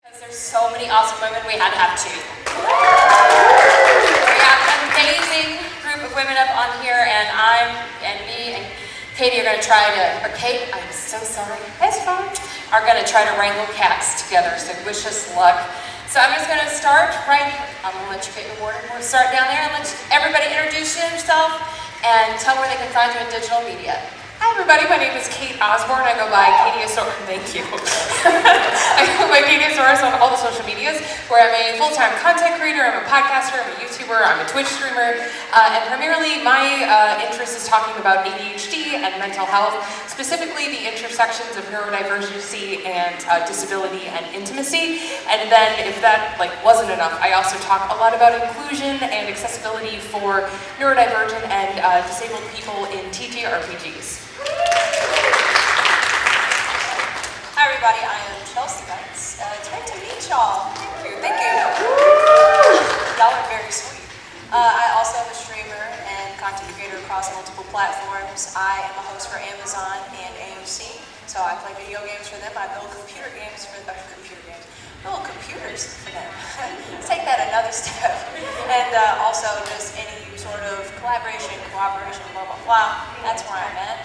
Because there's so many awesome women, we had to have two. We have an amazing group of women up on here, and me and Katie are going to try to, or Kate, I'm so sorry, it's fine, are going to try to wrangle cats together, so wish us luck. So I'm just going to start right here. I'm going to let you get your water. We'll start down there and let everybody introduce yourself and tell where they can find you in digital media. Hi everybody, my name is Kate Osborne. I go by Katieosaurus. Thank you. I go by Katieosaurus on all the social medias, where I'm a full-time content creator, I'm a podcaster, I'm a YouTuber, I'm a Twitch streamer, and primarily my interest is talking about ADHD and mental health, specifically the intersections of neurodivergency and disability and intimacy. And then if that wasn't enough, I also talk a lot about inclusion and accessibility for neurodivergent and disabled people in TTRPGs. Hi everybody, I am Chelsea Bites. It's great to meet y'all. Thank you. Y'all are very sweet. I also am a streamer and content creator across multiple platforms. I am a host for Amazon and AOC, so I play video games for them. I build computers for them. Let's take that another step. And also just any sort of collaboration, cooperation, blah, blah, blah. That's where I'm at.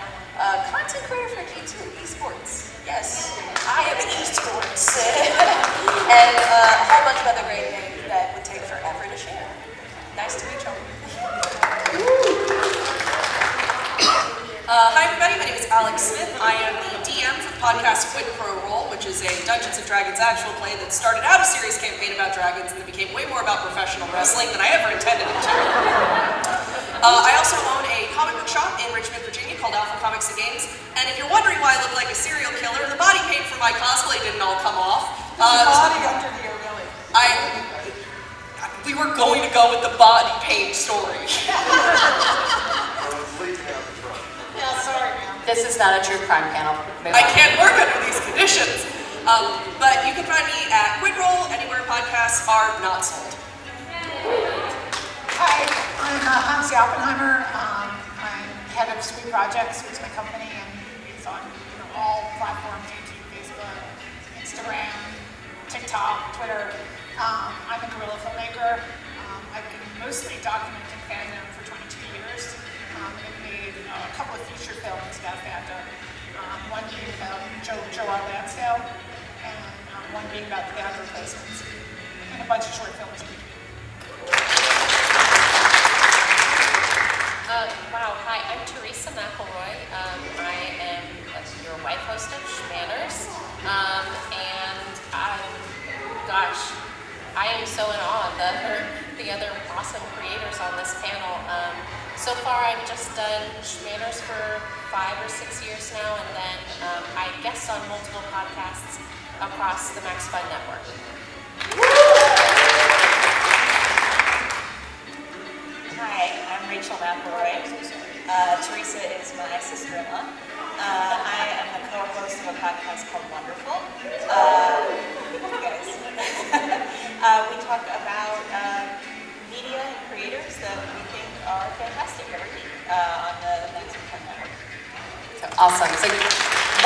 Content creator for G2 Esports. Yes, I am in esports. And a whole bunch of other great things that would take forever to share. Nice to meet y'all. Hi everybody, my name is Alex Smith. I am the DM for the podcast Quid Pro Roll, which is a Dungeons & Dragons actual play that started out a serious campaign about dragons and then became way more about professional wrestling than I ever intended it to. I also own a comic book shop in Richmond, Virginia called Alpha Comics and Games. And if you're wondering why I look like a serial killer, the body paint for my cosplay didn't all come off. The body under here, really. We were going to go with the body paint story. Yeah, sorry, man. This is not a true crime panel. I can't work under these conditions. But you can find me at Quidroll, anywhere podcasts are not sold. Hi, I'm Hansi Oppenheimer. I'm head of Sweet Projects, which is my company, and it's on all platforms: YouTube, Facebook, Instagram, TikTok, Twitter. I'm a guerrilla filmmaker. I've been mostly documenting fandom for 22 years. I've made a couple of feature films about fandom. One being about Joe R. Lansdale, and one being about the band replacements, and a bunch of short films. Wow, hi, I'm Teresa McElroy. I am your wife host of Schmanners, and I am so in awe of the other awesome creators on this panel. So far, I've just done Schmanners for 5 or 6 years now, and then I guest on multiple podcasts across the Max Fun Network. Hi, I'm Rachel McElroy. Teresa is my sister-in-law. I am the co-host of a podcast called Wonderful. You guys. We talk about media and creators that we think are fantastic every week on the Max Fun Network. So awesome. So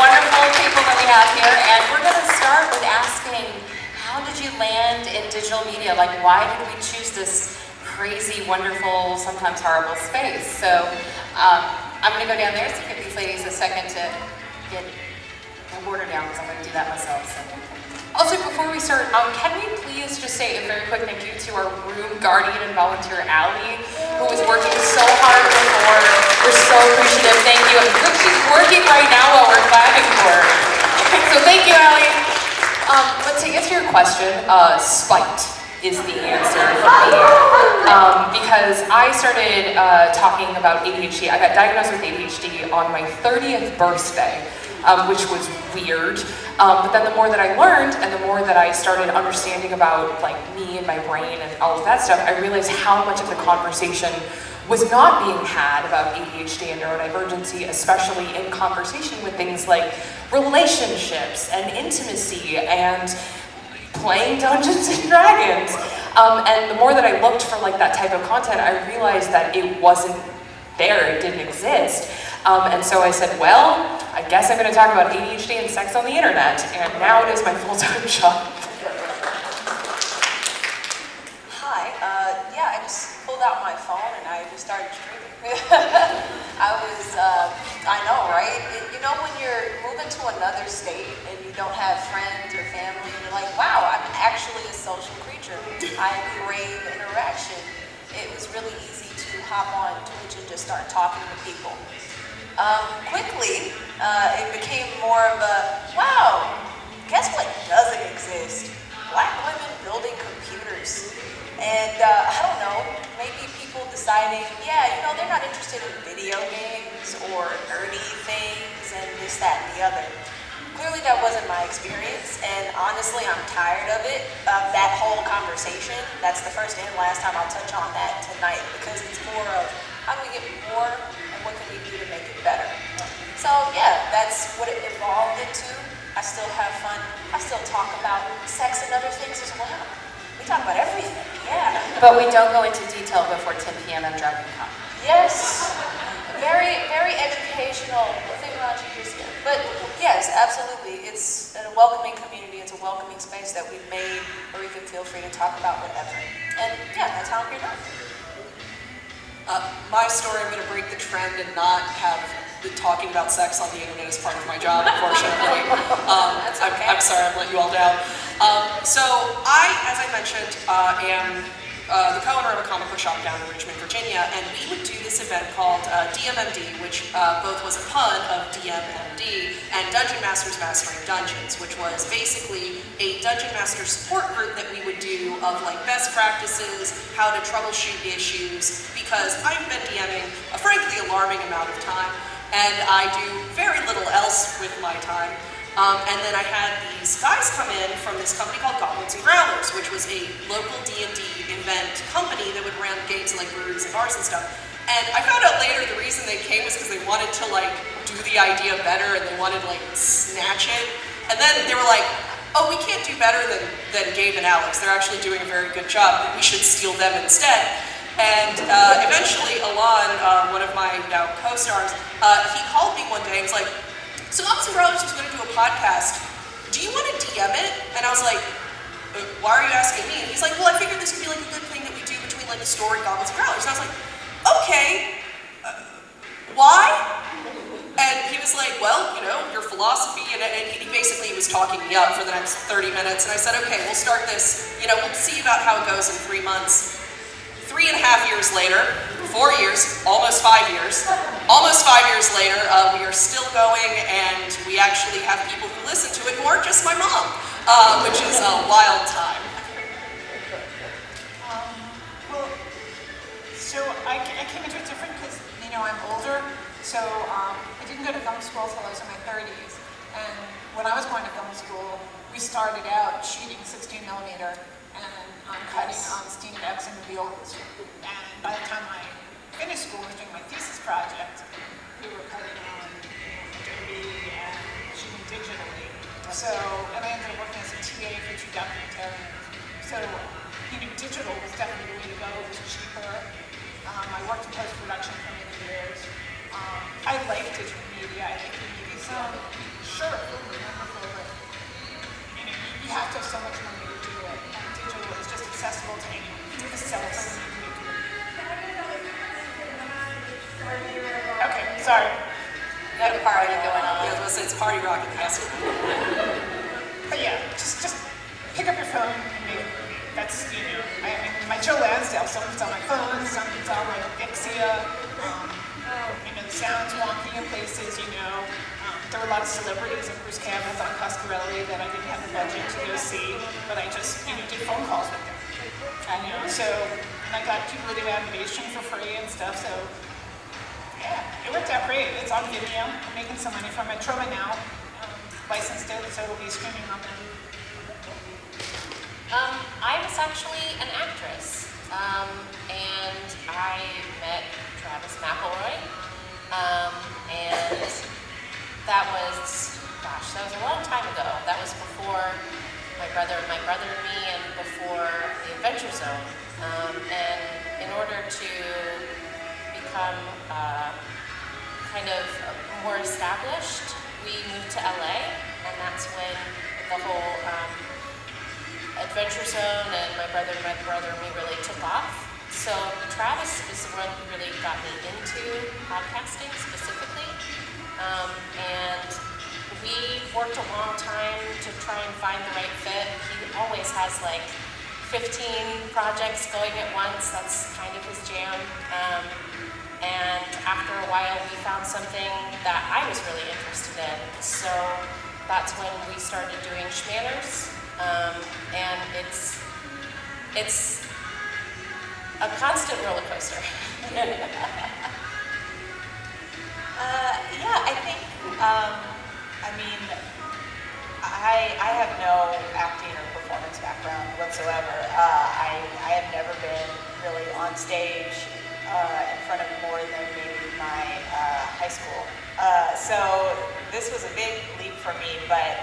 wonderful people that we have here, and we're going to start with asking, how did you land in digital media? Why did we choose this crazy, wonderful, sometimes horrible space? So I'm going to go down there, so give these ladies a second to get my water down, because I'm going to do that myself. So. Also, before we start, can we please just say a very quick thank you to our room guardian and volunteer, Allie, who was working so hard before. We're so appreciative. Thank you. And look, she's working right now while we're clapping for her. So thank you, Allie. But to answer your question, spite is the answer for me. Because I started talking about ADHD. I got diagnosed with ADHD on my 30th birthday, which was weird. But then the more that I learned and the more that I started understanding about me and my brain and all of that stuff, I realized how much of the conversation was not being had about ADHD and neurodivergency, especially in conversation with things like relationships and intimacy and playing Dungeons and Dragons. And the more that I looked for that type of content, I realized that it wasn't there, it didn't exist. And so I said, well, I guess I'm going to talk about ADHD and sex on the internet, and now it is my full-time job. started streaming. I know, right? You know when you're moving to another state and you don't have friends or family, and you're like, wow, I'm actually a social creature. I crave interaction. It was really easy to hop on Twitch and just start talking to people. Quickly, it became more of a, wow, guess what doesn't exist? Black women building computers. And I don't know, maybe people deciding, yeah, you know, they're not interested in video games or nerdy things and this, that, and the other. Clearly that wasn't my experience, and honestly, I'm tired of it, of that whole conversation. That's the first and last time I'll touch on that tonight, because it's more of, how do we get more, and what can we do to make it better? So yeah, that's what it evolved into. I still have fun. I still talk about sex and other things as well. We talk about everything, yeah. But we don't go into detail before 10 p.m. at Dragoncon. Yes, very, very educational. Think around your skin. But yes, absolutely. It's a welcoming community. It's a welcoming space that we've made where we can feel free to talk about whatever. And yeah, that's how I'm here now. My story, I'm going to break the trend and not have talking about sex on the internet as part of my job, unfortunately. That's okay. I'm sorry, I've let you all down. So I, as I mentioned, am the co-owner of a comic book shop down in Richmond, Virginia, and we would do this event called DMMD, which both was a pun of DMMD and Dungeon Masters Mastering Dungeons, which was basically a Dungeon Master support group that we would do of like best practices, how to troubleshoot issues, because I've been DMing a frankly alarming amount of time, and I do very little else with my time. And then I had these guys come in from this company called Goblins and Growlers, which was a local D&D event company that would run games in like breweries and bars and stuff. And I found out later the reason they came was because they wanted to like do the idea better and they wanted to like snatch it. And then they were like, oh, we can't do better than Gabe and Alex. They're actually doing a very good job. We should steal them instead. And eventually Alon, one of my now co-stars, he called me one day and was like, so Goblins and Growlers was going to do a podcast. Do you want to DM it? And I was like, why are you asking me? And he's like, well, I figured this would be like a good thing that we do between like the story Goblins and Growlers. And I was like, okay, why? And he was like, well, you know, your philosophy, and he basically was talking me up for the next 30 minutes. And I said, okay, we'll start this, you know, we'll see about how it goes in 3 months. 3.5 years later, 4 years, almost 5 years. Almost 5 years later, we are still going, and we actually have people who listen to it who aren't just my mom, which is a wild time. Well, so I came into it different because, you know, I'm older. So I didn't go to film school until I was in my 30s. And when I was going to film school, we started out shooting 16 millimeter and cutting on Steamdex and reels. And by the time I finished school and was doing my thesis project, we were cutting on Adobe and shooting digitally. So, and I ended up working as a TA for 2 documentarians. So, you know, digital was definitely the way to go. It was cheaper. I worked in post-production for many years. I like digital media. I like the movie sound. Sure, it'll be wonderful, but you know, you have to have so much money to do it. And digital is just accessible to anyone. You can cell phone, you can do it. Okay, sorry. You got a party going on. Yeah, I was going to say, it's party rock at the festival. But yeah, just pick up your phone and make a movie. That's, you know, I mean, my Joe Lansdale, something's on my phone, something's on my Vixia. You know, the sound's wonky in places, you know. There were a lot of celebrities and Bruce Campbell on Coscarelli that I didn't have the budget to go see, but I just, you know, did phone calls with them. You know, so, and I got cumulative animation for free and stuff, so yeah, it worked out great. It's on Vimeo. I'm making some money from it. Troma now licensed it, so it'll be streaming on them. I was actually an actress, and I met Travis McElroy, and that was a long time ago. That was before my brother and me, and before the Adventure Zone. And in order to become kind of more established, we moved to LA, and that's when the whole Adventure Zone and my brother and me really took off. So Travis is the one who really got me into podcasting specifically. And we worked a long time to try and find the right fit. He always has like 15 projects going at once. That's kind of his jam. And after a while, we found something that I was really interested in. So that's when we started doing Schmanners. And it's a constant roller coaster. Yeah, I think, I have no acting or performance background whatsoever. I have never been really on stage in front of more than maybe my high school. So this was a big leap for me, but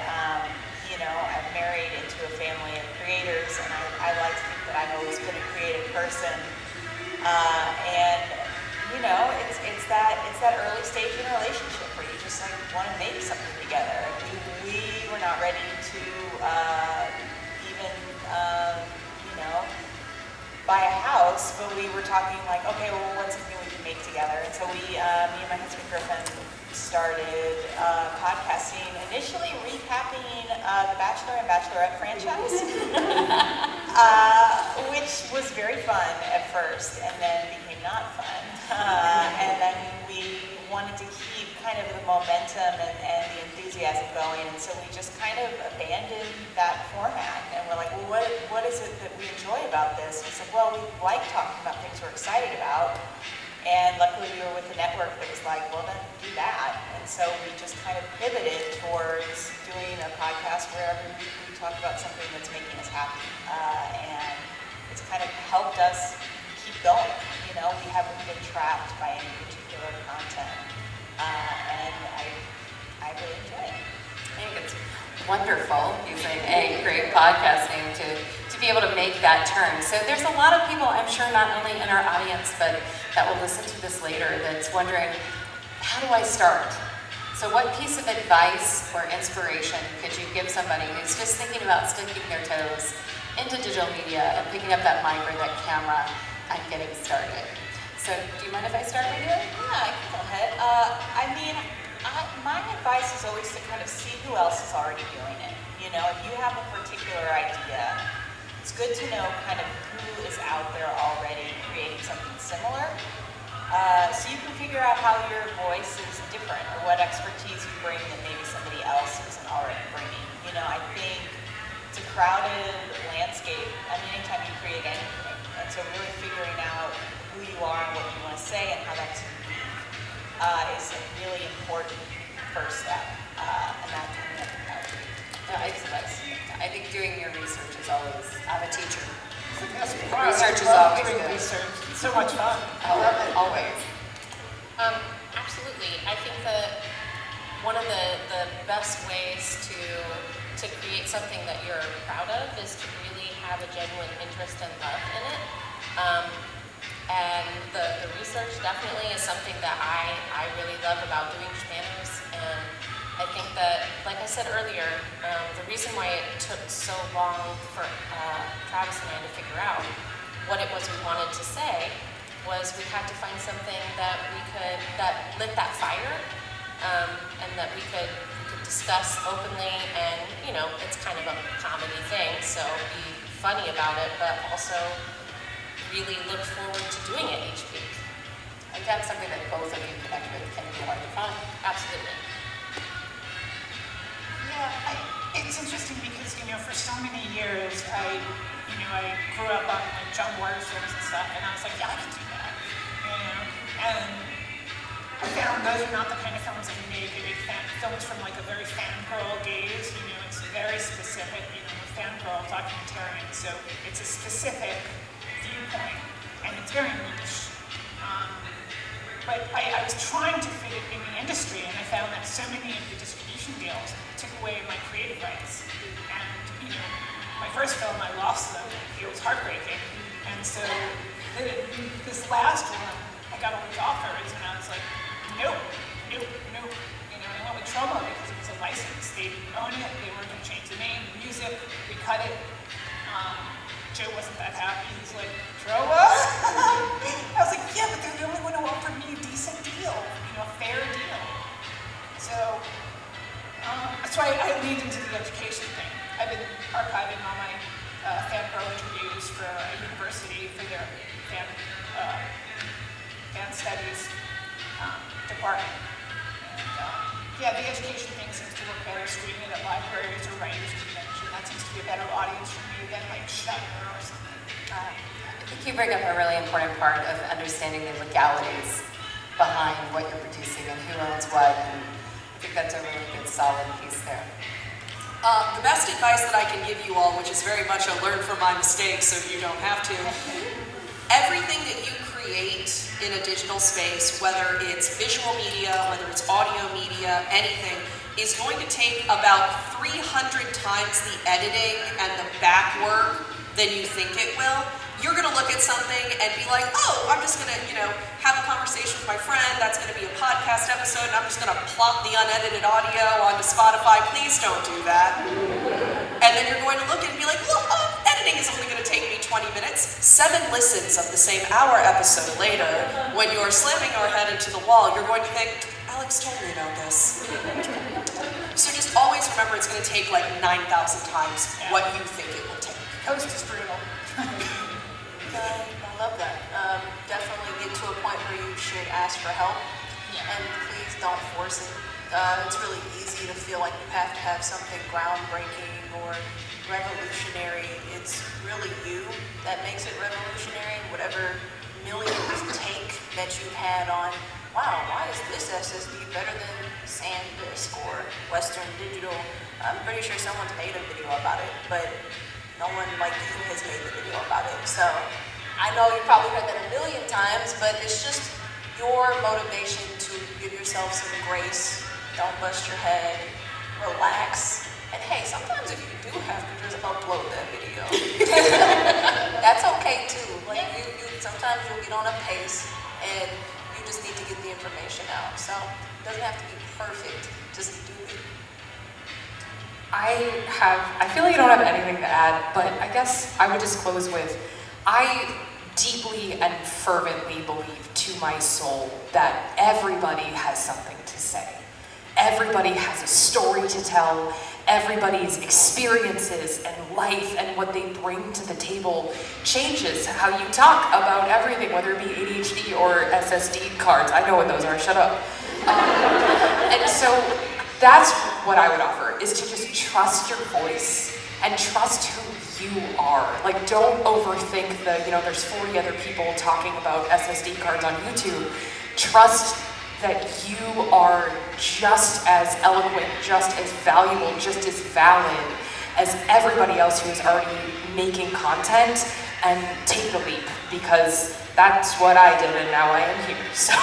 I'm married into a family of creators, and I like to think that I've always been a creative person. It's that early stage in a relationship where you just like want to make something together. We were not ready to even buy a house, but we were talking like, okay, well, what's something we can make together? And so me and my husband Griffin started podcasting, initially recapping the Bachelor and Bachelorette franchise, which was very fun at first, and then became not fun. And then we wanted to keep kind of the momentum and the enthusiasm going, and so we just kind of abandoned that format. And we're like, well, what is it that we enjoy about this? We said, well, we like talking about things we're excited about. And luckily we were with a network that was like, well, then do that. And so we just kind of pivoted towards doing a podcast where every week we talk about something that's making us happy. And it's kind of helped us keep going. We haven't been trapped by any particular content. And I really enjoy it. I think it's wonderful using a great podcast name to be able to make that turn. So there's a lot of people, I'm sure, not only in our audience, but that will listen to this later, that's wondering, how do I start? So what piece of advice or inspiration could you give somebody who's just thinking about sticking their toes into digital media and picking up that mic or that camera and getting started? So do you mind if I start with you? Yeah, I can go ahead. My advice is always to kind of see who else is already doing it. If you have a particular idea, it's good to know kind of who is out there already creating something similar. So you can figure out how your voice is different or what expertise you bring that maybe somebody else isn't already bringing. I think it's a crowded landscape. Anytime you create anything. And so really figuring out who you are and what you want to say and how that's unique is a really important first step. And that's I think doing your research is always, I'm a teacher. Yes, Research is I love always doing good. research. It's so much fun. Oh, always. Absolutely. I think that one of the best ways to create something that you're proud of is to really have a genuine interest and love in it. And the research definitely is something that I really love about doing Schmanners. And I think that, like I said earlier, the reason why it took so long for Travis and I to figure out what it was we wanted to say was we had to find something that lit that fire, and that we could discuss openly. And it's kind of a comedy thing, so be funny about it, but also really look forward to doing it each week. And that's something that both of you connect with can be hard to find. Absolutely. Yeah, it's interesting because, for so many years, I grew up on like John Waters films and stuff, and I was like, yeah, I can do that, And I found those are not the kind of films that we make. We make films from like a very fangirl gaze, it's very specific, we're fangirl documentarian, so it's a specific viewpoint, and it's very niche. But I was trying to fit it in the industry, and I found that so many of the distribution deals took away my creative rights. And, my first film, I lost them. It was heartbreaking. And so this last one, I got all these offers, and I was like, nope. And I went with Trauma because it was a license. They own it. They were going to change the name, the music. We cut it. Joe wasn't that happy. He's like, Trauma? I was like, yeah, but they're the only one who offered me a decent deal, a fair deal. So that's why I leaned into the education thing. I've been archiving all my fan pro interviews for a university for their fan studies department. And yeah, the education thing seems to work better, screening it at libraries or writers' convention. That seems to be a better audience for me than like Shutter or something. I think you bring up a really important part of understanding the legalities behind what you're producing and who owns what, and I think that's a really good, solid piece there. The best advice that I can give you all, which is very much a learn from my mistakes so you don't have to, everything that you create in a digital space, whether it's visual media, whether it's audio media, anything, is going to take about 300 times the editing and the back work than you think it will. You're gonna look at something and be like, oh, I'm just gonna, have a conversation with my friend, that's gonna be a podcast episode, and I'm just gonna plop the unedited audio onto Spotify. Please don't do that. And then you're going to look and be like, well, editing is only gonna take me 20 minutes. 7 listens of the same hour episode later, when you're slamming our head into the wall, you're going to think, Alex told me about this. So just always remember it's gonna take like 9,000 times what you think it will take. Post is brutal. I love that. Definitely get to a point where you should ask for help, and please don't force it. It's really easy to feel like you have to have something groundbreaking or revolutionary. It's really you that makes it revolutionary. Whatever millionth take that you've had on, wow, why is this SSD better than SanDisk or Western Digital? I'm pretty sure someone's made a video about it, but no one like you has made the video about it. So I know you probably heard that a million times, but it's just your motivation to give yourself some grace. Don't bust your head, relax. And hey, sometimes if you do have to just upload that video, that's okay too. Like you sometimes you'll get on a pace and you just need to get the information out. So it doesn't have to be perfect, just do it. I feel like I don't have anything to add, but I guess I would just close with, I deeply and fervently believe to my soul that everybody has something to say. Everybody has a story to tell. Everybody's experiences and life and what they bring to the table changes how you talk about everything, whether it be ADHD or SSD cards. I know what those are, shut up. And so that's what I would offer, is to just trust your voice and trust who you are. Like, don't overthink there's 40 other people talking about SSD cards on YouTube. Trust that you are just as eloquent, just as valuable, just as valid as everybody else who is already making content, and take the leap, because that's what I did and now I am here, so.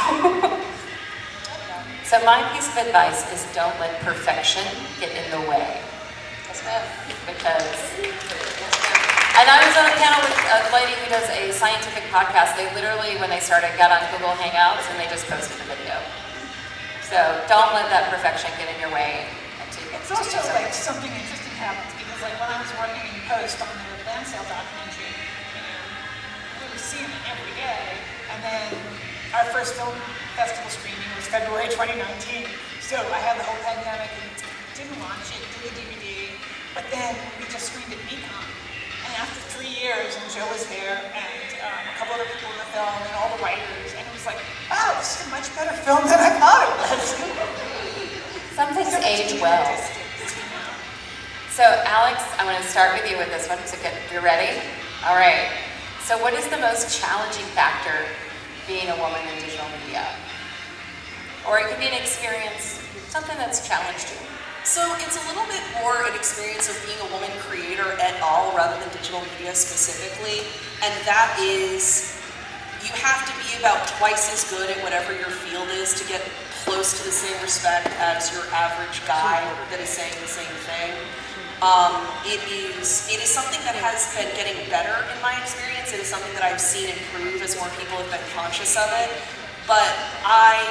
So my piece of advice is don't let perfection get in the way. Yes, ma'am. Because, and I was on a panel with a lady who does a scientific podcast. They literally, when they started, got on Google Hangouts and they just posted the video. So don't let that perfection get in your way. It's also like something interesting happens, because like when I was working in post on the land sale documentary, we were seeing it every day, and then our first film festival screening was February 2019. So I had the whole pandemic and didn't launch it, did the DVD, but then we just screened at Econ. And after 3 years, and Joe was there, and a couple other people in the film, and all the writers, and it was like, oh, this is a much better film than I thought it was. Some things age well. So Alex, I'm going to start with you with this one. So you're ready? All right. So what is the most challenging factor being a woman in digital media? Or it could be an experience, something that's challenged you. So it's a little bit more an experience of being a woman creator et al. Rather than digital media specifically. And that is, you have to be about twice as good at whatever your field is to get close to the same respect as your average guy that is saying the same thing. It is something that has been getting better in my experience. It is something that I've seen improve as more people have been conscious of it. But I'm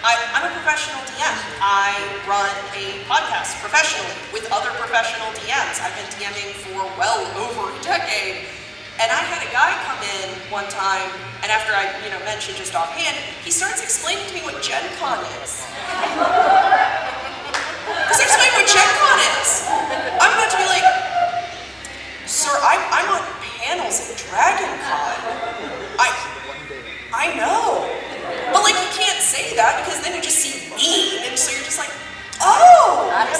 a professional DM. I run a podcast professionally with other professional DMs. I've been DMing for well over a decade. And I had a guy come in one time, and after I, mentioned just offhand, he starts explaining to me what Gen Con is. He starts explaining what Gen Con is. I'm about to be like, sir, I'm on panels at Dragoncon. I know. But like, you can't say that because then you just seem mean, and so you're just like, oh, and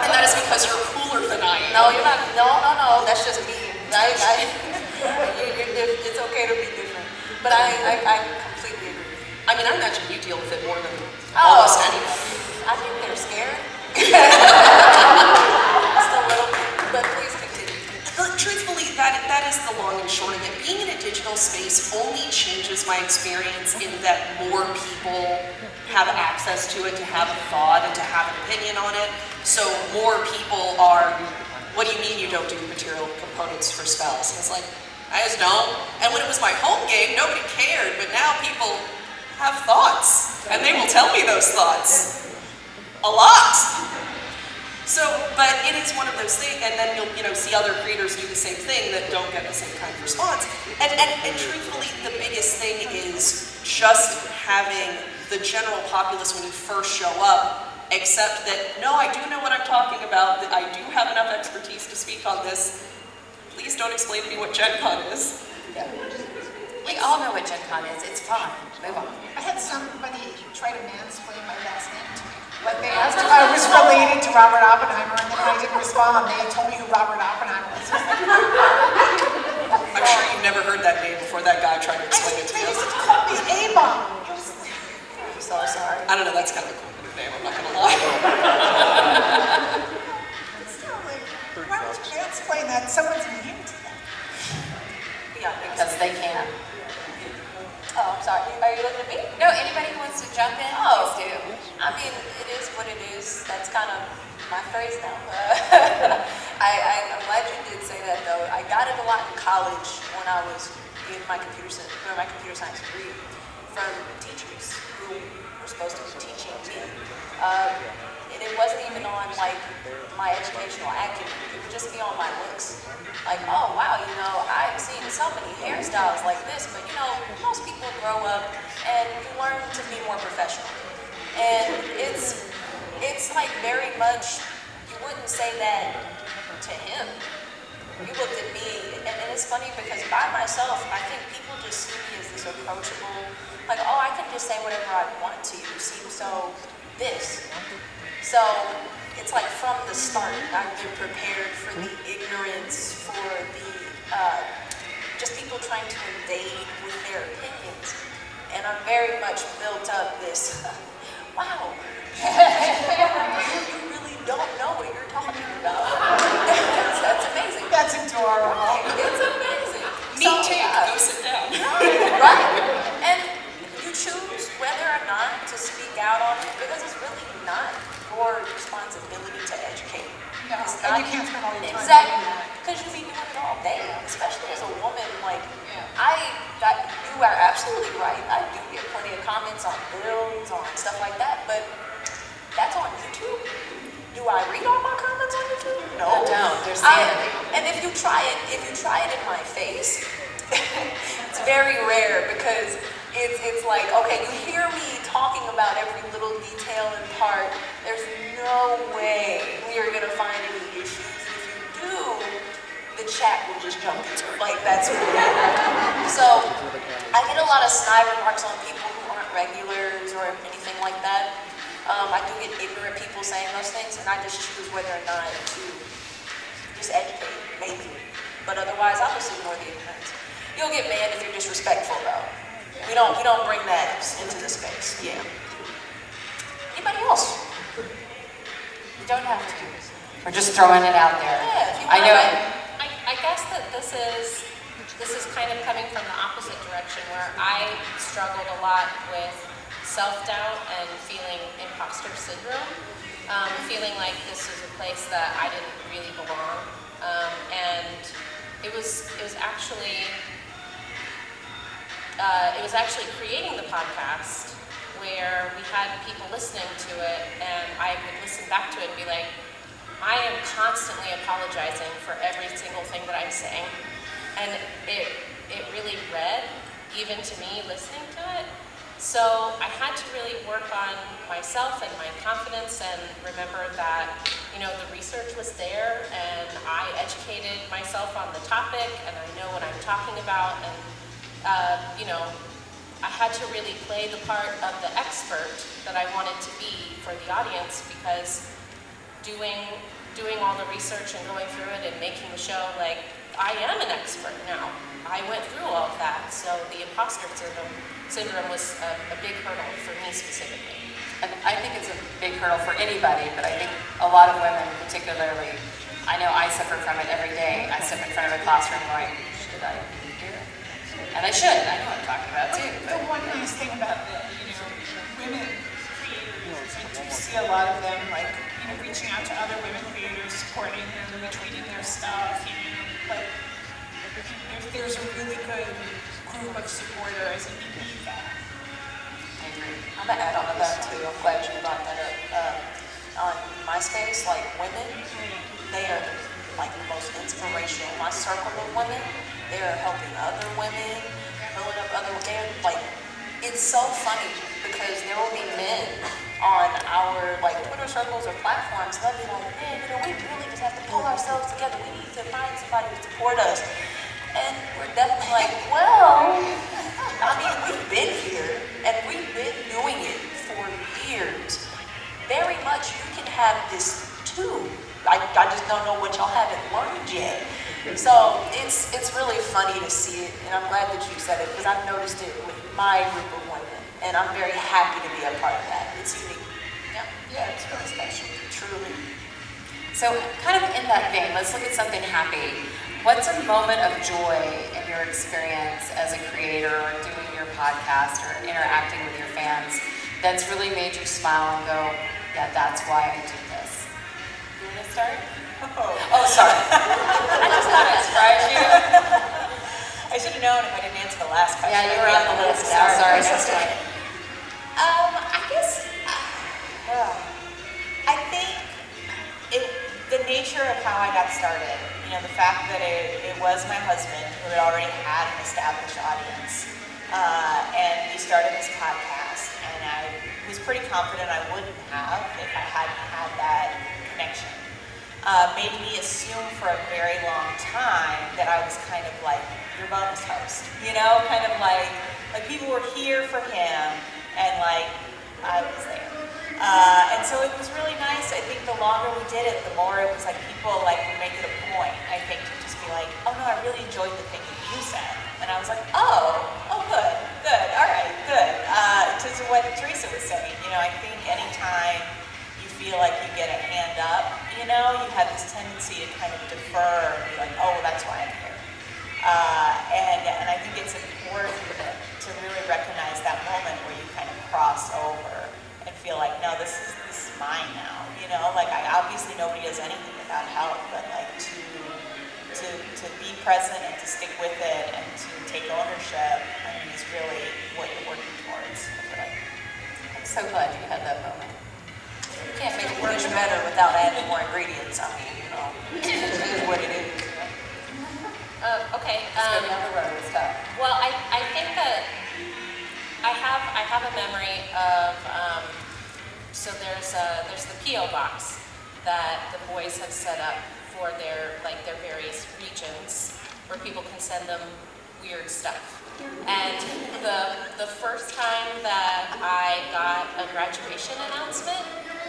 that is because you're cooler than I am. No, you're not. No. That's just me. It's okay to be different. But I completely agree with you. I mean, I imagine you deal with it more than almost anybody. I think they're scared. Just a little bit. But please continue. But truthfully, that is the long and short of it. Being in a digital space only changes my experience in that more people have access to it, to have a thought, and to have an opinion on it. So more people are, what do you mean you don't do material components for spells? And it's like, I just don't. And when it was my home game, nobody cared, but now people have thoughts, and they will tell me those thoughts. A lot. So, but it is one of those things, and then you'll see other creators do the same thing that don't get the same kind of response. And truthfully, the biggest thing is just having the general populace when you first show up accept that, no, I do know what I'm talking about, that I do have enough expertise to speak on this. Please don't explain to me what Gen Con is. Yeah. We all know what Gen Con is. It's fun. Move on. I had somebody try to mansplain my last name to me. Like they asked if I was related to Robert Oppenheimer, and then when I didn't respond, they had told me who Robert Oppenheimer was. I'm sure you've never heard that name before that guy tried to explain it to They you. used to call me A-Bomb. I'm so sorry. I don't know, that's kind of a cool name, I'm not gonna lie. Why would you mansplain that? Someone's name to them. Yeah. Because they can. Oh, I'm sorry. Are you looking at me? No, anybody who wants to jump in, Oh. please do. I mean, it is what it is. That's kind of my phrase now. I'm glad you did say that, though. I got it a lot in college when I was in my computer science degree from teachers who were supposed to be teaching me. And it wasn't even on like my educational acumen. It would just be on my looks. Like, oh wow, I've seen so many hairstyles like this, but most people grow up and you learn to be more professional. And it's like very much, you wouldn't say that to him. You looked at me, and it's funny because by myself, I think people just see me as this approachable, like, oh, I can just say whatever I want to. You seem so this. So it's like from the start, I've been prepared for the ignorance, for the just people trying to invade with their opinions. And I'm very much built up this, wow, you really don't know what you're talking about. That's amazing. That's adorable. It's amazing. Me too, go sit down. Right. And you choose whether or not to speak out on it because it's really not your responsibility to educate. No, It's and not- you can't spend all your time Exactly. doing that. Because you be doing it all day, especially as a woman. Like, you are absolutely right. I do get plenty of comments on builds, on stuff like that, but that's on YouTube. Do I read all my comments on YouTube? No. Don't. There's sanity. And if you try it in my face, it's very rare because it's like, okay, you hear me talking about every little detail and part. There's no way we are gonna find any issues. If you do, the chat will just jump into it. Like that's weird. So I get a lot of snide remarks on people who aren't regulars or anything like that. I do get ignorant people saying those things, and I just choose whether or not to just educate, maybe. But otherwise, I'll just ignore the ignorance. You'll get mad if you're disrespectful, though. We don't bring that into the space. Yeah. Anybody else? You don't have to. We're just throwing it out there. Yeah, if you I know want. it. I guess that this is kind of coming from the opposite direction where I struggled a lot with self-doubt and feeling imposter syndrome, feeling like this is a place that I didn't really belong, and it was actually creating the podcast where we had people listening to it, and I would listen back to it and be like, I am constantly apologizing for every single thing that I'm saying. and it really read, even to me listening to it. So I had to really work on myself and my confidence and remember that, the research was there and I educated myself on the topic and I know what I'm talking about, and, I had to really play the part of the expert that I wanted to be for the audience, because doing all the research and going through it and making the show, like, I am an expert now. I went through all of that, so the imposter syndrome was a big hurdle for me specifically. And I think it's a big hurdle for anybody, but I think a lot of women particularly, I know I suffer from it every day. I sit in front of a classroom going, should I be here? And I should, I know what I'm talking about too. The one nice thing about women creators is I do see a lot of them reaching out to other women creators, supporting them, retweeting their stuff, but there's a really good group of supporters, and you need that. I agree. I'm gonna add on to that too. I'm glad you brought that up. On MySpace, like women, they are like the most inspirational. My circle of women, they are helping other women, building up other. They're like, it's so funny because there will be men on our Twitter circles or platforms. They'll be like, man, we really just have to pull ourselves together. We need to find somebody to support us. And we're definitely like, well, I mean, we've been here and we've been doing it for years. Very much you can have this too. I just don't know what y'all haven't learned yet. So it's really funny to see it, and I'm glad that you said it because I've noticed it with my group of women, and I'm very happy to be a part of that. It's unique. Yeah, it's really special, truly. So kind of in that vein, let's look at something happy. What's a moment of joy in your experience as a creator or doing your podcast or interacting with your fans that's really made you smile and go, yeah, that's why I do this? You want to start? Oh, sorry. I just thought I'd surprise you. I should have known if I didn't answer the last question. Yeah, you were on the list now. Sorry, sister. I guess, I think the nature of how I got started, the fact that it was my husband who had already had an established audience, and he started this podcast, and I was pretty confident I wouldn't have if I hadn't had that connection. Made me assume for a very long time that I was kind of like your bonus host, kind of like people were here for him, and I was there. And so it was really nice. I think the longer we did it, the more it was like people would make it a point, I think, to just be like, oh no, I really enjoyed the thing that you said. And I was like, oh, good, all right, good. To what Teresa was saying, I think anytime you feel like you get a hand up, you have this tendency to kind of defer and be like, oh, well, that's why I'm here. And I think it's important to really recognize that moment where you kind of cross over and feel like, no, this is mine now. Obviously nobody does anything without help, but to be present and to stick with it and to take ownership, is really what you're working towards, I feel like. I'm so glad you had that moment. You can't make a dish better without adding more ingredients. It is what it is. Okay. Let's go down the road and stuff. Well, I think that I have a memory of so there's the P.O. box that the boys have set up for their various regions where people can send them weird stuff. And the first time that I got a graduation announcement,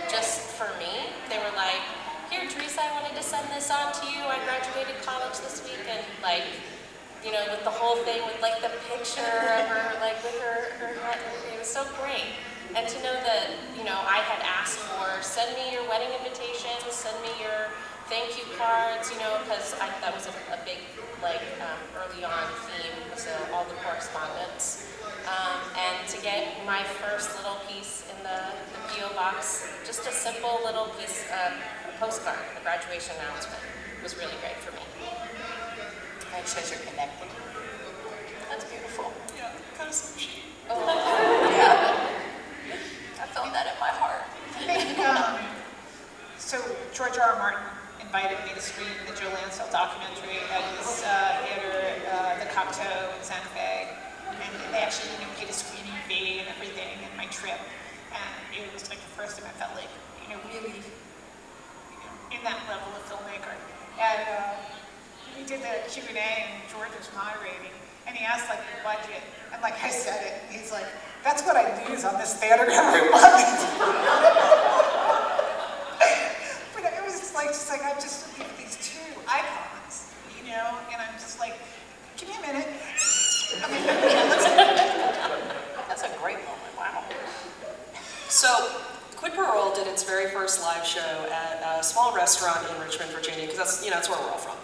just for me, they were like, here, Teresa, I wanted to send this on to you. I graduated college this week, and with the whole thing, with the picture of her, with her hat, it was so great. And to know that, I had asked for, send me your wedding invitations, send me your thank you cards, because that was a big, early on theme, was all the correspondence. And to get my first little piece in the P.O. box, just a simple little piece of a postcard, a graduation announcement, was really great for me. It shows you're connected. That's beautiful. Yeah, kind of sushi. Oh, Yeah. I felt that in my heart. I think, so George R. R. Martin invited me to screen the Joe Lansdale documentary at his theater, the Cocteau in Santa Fe. And they actually paid a screening fee and everything, and my trip. And it was like the first time I felt like, really, in that level of filmmaker. And we did the Q&A, and George was moderating, and he asked like the budget, and like I said it, he's like, "That's what I lose on this theater every month." But it was just like I'm just looking at these two icons, and I'm just like, give me a minute. That's a great moment, wow. So, Quid Pro Roll did its very first live show at a small restaurant in Richmond, Virginia, because that's where we're all from.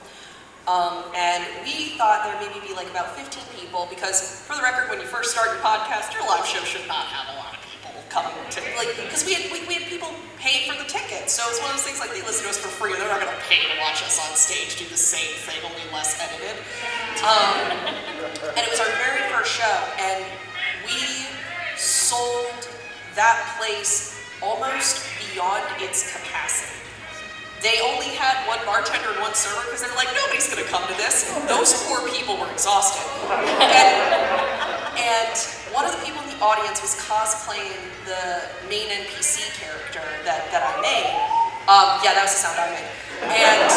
And we thought there maybe be like about 15 people, because for the record, when you first start your podcast, your live show should not have a lot of people coming to, because we had people pay for the tickets. So it's one of those things like they listen to us for free, and they're not going to pay to watch us on stage do the same thing, only less edited. And it was our very first show, and we sold that place almost beyond its capacity. They only had one bartender and one server because they were like, nobody's going to come to this. Those poor people were exhausted. And one of the people in the audience was cosplaying the main NPC character that I made. Yeah, that was the sound I made. And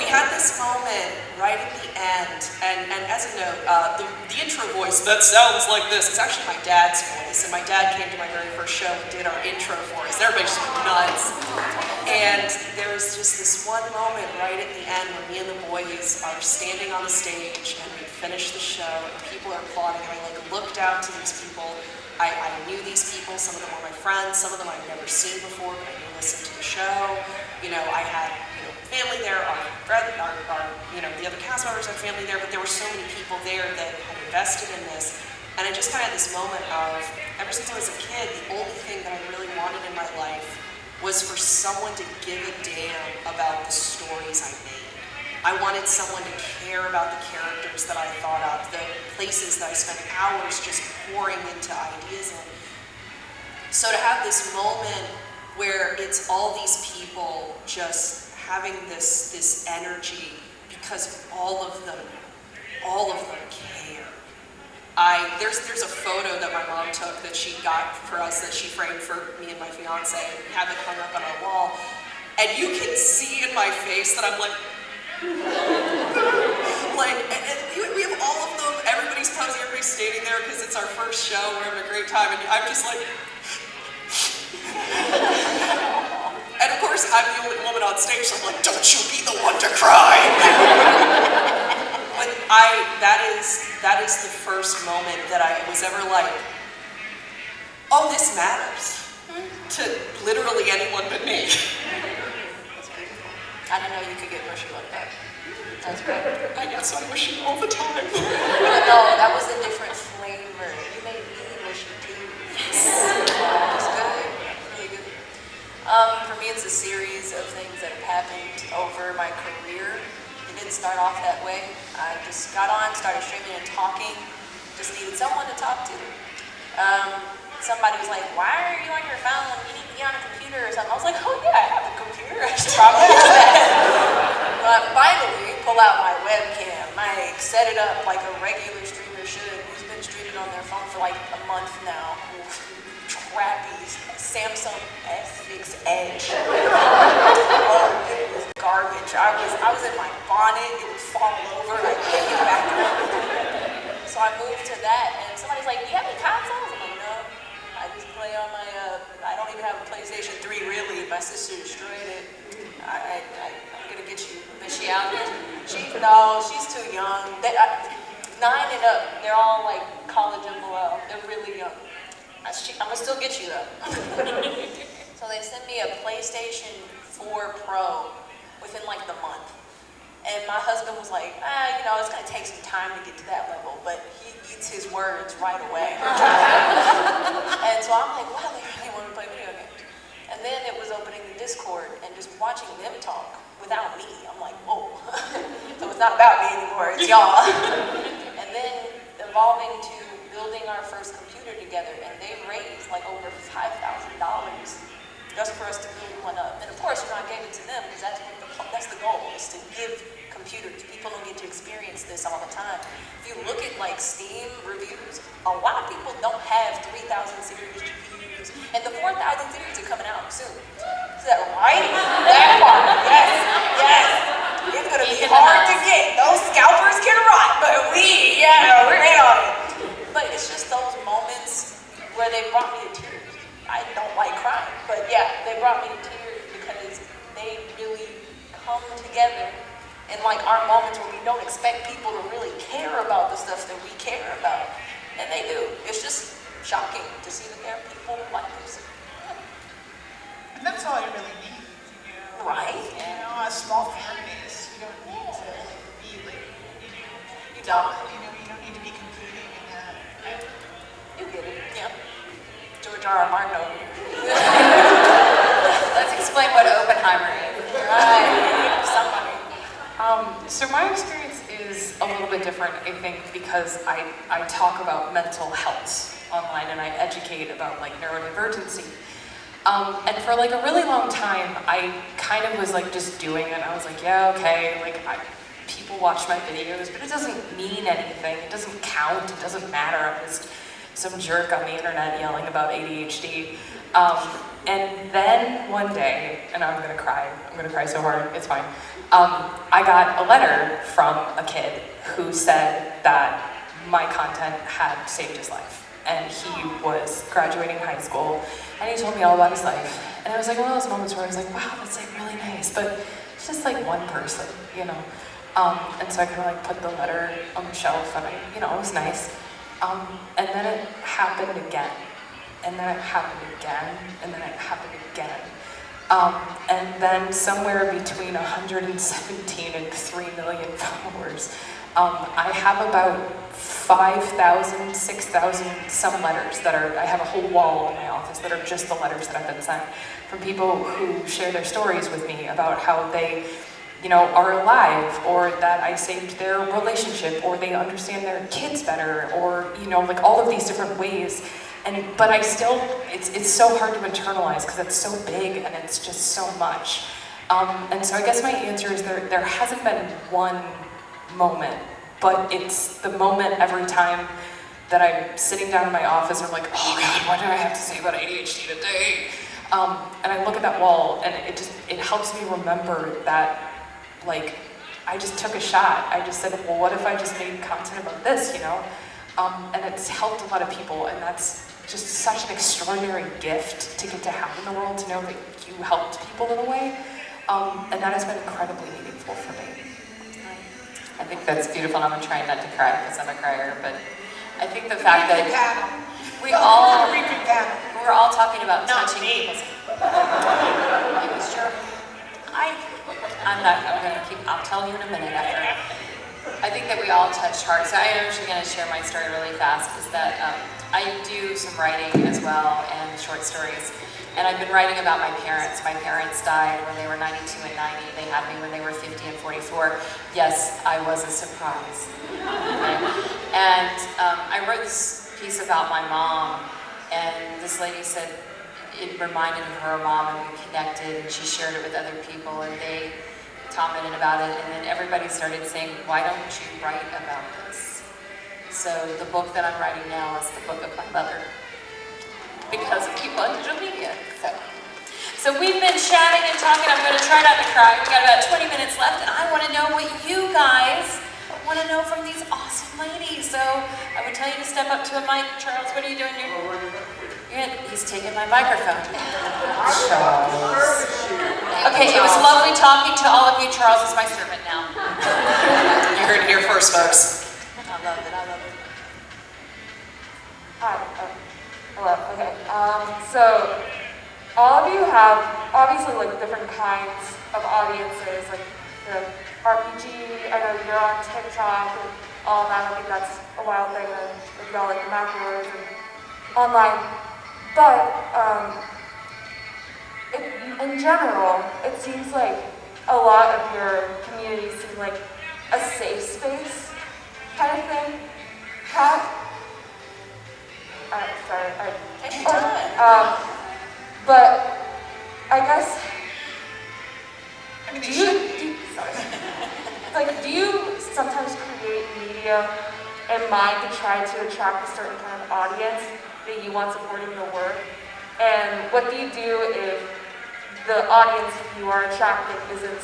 we had this moment right at the end, and as a note, the intro voice that sounds like this is actually my dad's voice, and my dad came to my very first show and did our intro for us. Everybody just went nuts. And there was just this one moment right at the end where me and the boys are standing on the stage, and we finished the show, and people are applauding, and I looked out to these people. I knew these people, some of them were my friends, some of them I'd never seen before, but I knew listened to the show. I had family there, our the other cast members had family there, but there were so many people there that had invested in this. And I just kind of had this moment of, ever since I was a kid, the only thing that I really wanted in my life was for someone to give a damn about the stories I made. I wanted someone to care about the characters that I thought of, the places that I spent hours just pouring into ideas in. So to have this moment where it's all these people just having this energy because all of them care. There's a photo that my mom took that she got for us that she framed for me and my fiance and have it hung up on our wall. And you can see in my face that I'm like, and we have all of them, everybody's posing, everybody's standing there because it's our first show, we're having a great time, and I'm just like, and of course I'm the only woman on stage, so I'm like, don't you be the one to cry. But that is the first moment that I was ever like, oh, this matters to literally anyone but me. That's beautiful. I didn't know you could get mushy like that. That's great. I get so mushy all the time. No, that was a different flavor. You made me mushy too. It's good. Really good. For me, it's a series of things that have happened over my career. It didn't start off that way. I just got on, started streaming and talking. Just needed someone to talk to. Somebody was like, why are you on your phone? You need to be on a computer or something. I was like, oh yeah, I have a computer. I should probably use that. But finally, pull out my webcam, mic, set it up like a regular streamer should. Who's been streaming on their phone for like a month now. Crappy Samsung S6 Edge. Oh, it was garbage. I was in my bonnet. It would fall over. I can't get back up. So I moved to that, and somebody's like, do you have any consoles? I'm like, no. I just play on my, I don't even have a PlayStation 3 really. My sister destroyed it. I'm gonna get you. Is she out yet? No, she's too young. 9 and up, they're all like college and below. They're really young. I'm gonna still get you though. So they sent me a PlayStation 4 Pro within like the month. And my husband was like, it's gonna take some time to get to that level, but he eats his words right away. And so I'm like, wow, they really want to play video games. And then it was opening the Discord and just watching them talk without me. I'm like, whoa. So it's not about me anymore, it's y'all. And then evolving to building our first computer together, and they raised like over $5,000 just for us to build one up. And of course, I gave it to them because that's what this all the time. If you look at like Steam reviews, a lot of people don't have 3,000 series GPUs, and the 4,000 series are coming out soon. Is that right? That part, yes. It's gonna be hard to get. Those scalpers can rot, but we're in on it. But it's just those moments where they brought me to tears. I don't like crying, but yeah, they brought me to tears because they really come together in like our moments where we don't expect people to really care about the stuff that we care about. And they do. It's just shocking to see that there are people like this. And that's all you really need, you know? Right. You know, a small fan base. You don't need to be like, You don't. you know, you don't need to be competing in that. You get it. Yeah. George R. R. Martin over here. Let's explain what Oppenheimer is. Right. Somebody. So my experience is a little bit different, I think, because I talk about mental health online and I educate about like neurodivergency. And for like a really long time, I kind of was like just doing it. I was like, yeah, okay, like people watch my videos, but it doesn't mean anything. It doesn't count. It doesn't matter. I'm just some jerk on the internet yelling about ADHD. And then one day, and I'm gonna cry so hard, it's fine. I got a letter from a kid who said that my content had saved his life. And he was graduating high school, and he told me all about his life. And it was like one of those moments where I was like, wow, that's like really nice, but it's just like one person, you know? And so I kind of like put the letter on the shelf, and it was nice. And then it happened again, and then it happened again, and then it happened again. And then somewhere between 117 and 3 million followers, I have about 5,000, 6,000 some letters that I have a whole wall in my office that are just the letters that have been sent from people who share their stories with me about how they, are alive, or that I saved their relationship, or they understand their kids better, or, like all of these different ways. But I still, it's so hard to internalize because it's so big and it's just so much. And so I guess my answer is there hasn't been one moment, but it's the moment every time that I'm sitting down in my office and I'm like, oh God, what do I have to say about ADHD today? And I look at that wall and it helps me remember that, like, I just took a shot. I just said, well, what if I just made content about this, And it's helped a lot of people, and that's just such an extraordinary gift to get to have in the world, to know that you helped people in a way. And that has been incredibly meaningful for me. I think that's beautiful, and I'm trying not to cry because I'm a crier, but I think the fact that we're all talking about touching people's. It was sure. I'll tell you in a minute after. I think that we all touched hearts. So I'm actually going to share my story really fast, is that I do some writing as well and short stories. And I've been writing about my parents. My parents died when they were 92 and 90. They had me when they were 50 and 44. Yes, I was a surprise. Okay. And I wrote this piece about my mom, and this lady said it reminded her mom, and we connected, and she shared it with other people, and they commented about it, and then everybody started saying, why don't you write about this? So the book that I'm writing now is the book of my mother, because of people on digital media. So we've been chatting and talking. I'm going to try not to cry. We've got about 20 minutes left, and I want to know what you guys want to know from these awesome ladies. So I would tell you to step up to a mic. Charles, what are you doing here? He's taking my microphone. Charles. Okay, it was lovely talking to all of you. Charles is my servant now. You heard it here first, folks. I love it. Hi. Hello. Okay. So all of you have obviously like different kinds of audiences, like RPG. I know you're on TikTok and all that. I think that's a wild thing. And like y'all like the macros and online. But in general, it seems like a lot of your community seems like a safe space kind of thing. Take your time. But I guess, do you sometimes create media in mind to try to attract a certain kind of audience that you want supporting your work? And what do you do if the audience you are attracting isn't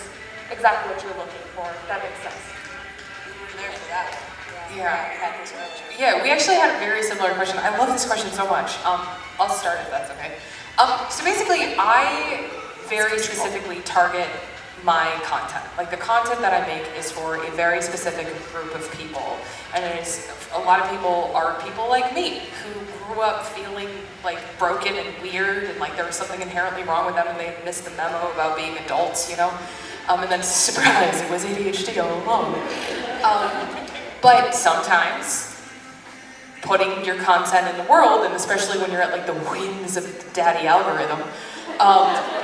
exactly what you're looking for? If that makes sense. We were there for that one. Yeah. We had this earlier. Yeah, we actually had a very similar question. I love this question so much. I'll start if that's okay. So basically, I very specifically target my content. Like the content that I make is for a very specific group of people. And it is, a lot of people are people like me who grew up feeling like broken and weird and like there was something inherently wrong with them and they missed the memo about being adults, you know? And then surprise, it was ADHD all along. But sometimes putting your content in the world, and especially when you're at like the whims of the daddy algorithm,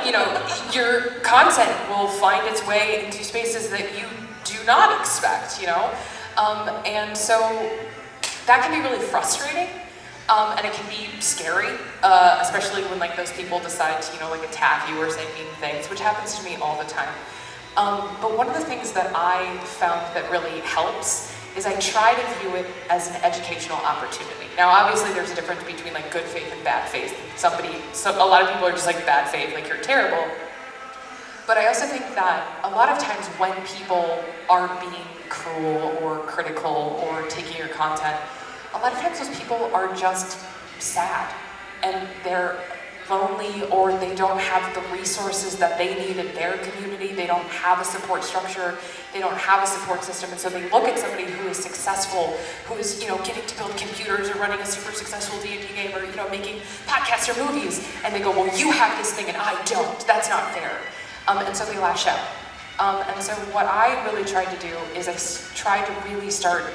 you know, your content will find its way into spaces that you do not expect, you know? And so that can be really frustrating, and it can be scary, especially when like those people decide to, you know, like attack you or say mean things, which happens to me all the time. But one of the things that I found that really helps is I try to view it as an educational opportunity. Now, obviously, there's a difference between like good faith and bad faith. A lot of people are just like bad faith, like you're terrible. But I also think that a lot of times when people are being cruel or critical or taking your content, a lot of times those people are just sad and they're lonely or they don't have the resources that they need in their community. They don't have a support structure. They don't have a support system. And so they look at somebody who is successful, who is, you know, getting to build computers or running a super successful D&D game or, you know, making podcasts or movies. And they go, well, you have this thing and I don't. That's not fair. And so they lash out. And so what I really tried to do is I tried to really start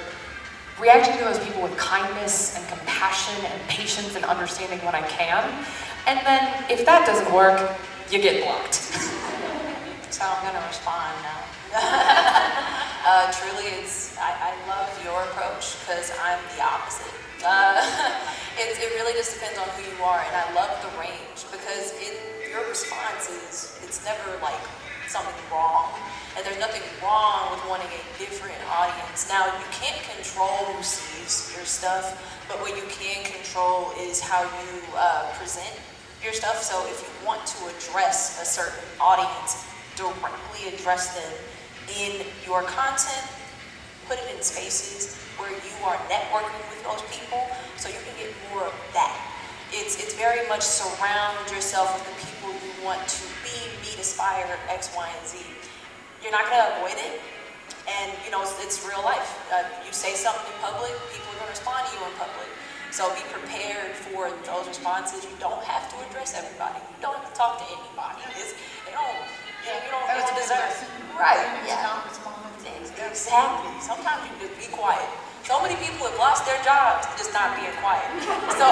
reacting to those people with kindness and compassion and patience and understanding when I can. And then if that doesn't work, you get blocked. So I'm gonna respond now. Truly, I love your approach because I'm the opposite. It really just depends on who you are, and I love the range because in your responses, it's never like something wrong, and there's nothing wrong with wanting a different audience. Now, you can't control who sees your stuff, but what you can control is how you present your stuff. So if you want to address a certain audience, directly address them in your content, put it in spaces where you are networking with those people so you can get more of that. It's very much surround yourself with the people you want to be, meet, aspire, X, Y, and Z. You're not gonna avoid it, and you know, it's real life. You say something in public, people are gonna respond to you in public. So be prepared for those responses. You don't have to address everybody. You don't have to talk to anybody. You don't deserve. Right, yeah. Exactly. Sometimes you just be quiet. So many people have lost their jobs just not being quiet. So